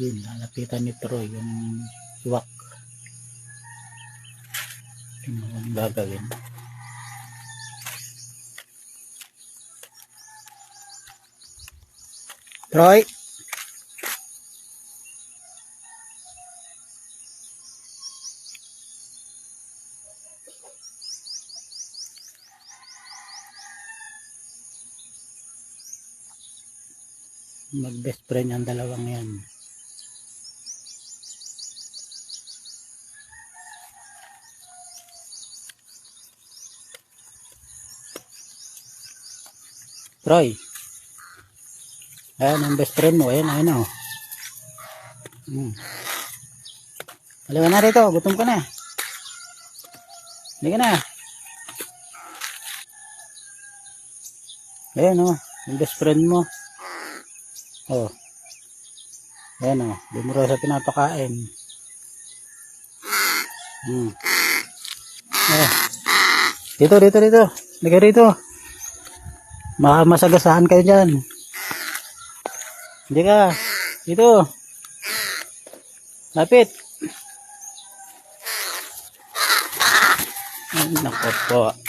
Yun, lalapitan ni Troy yung iwak. Tingnan ang gagawin. Troy! Mag best friend ang dalawang yan. Troy, ayan ang best friend mo. Ayan, ayan o. Halika na rito, gutom ka na. Halika na. Ayan o, yung best friend mo. Oh. Ayan o, di mo raw sa pinapakain. Dito. Halika rito. Masagasaan kayo dyan. Hindi ka. Dito. Lapit. Ay, nako po.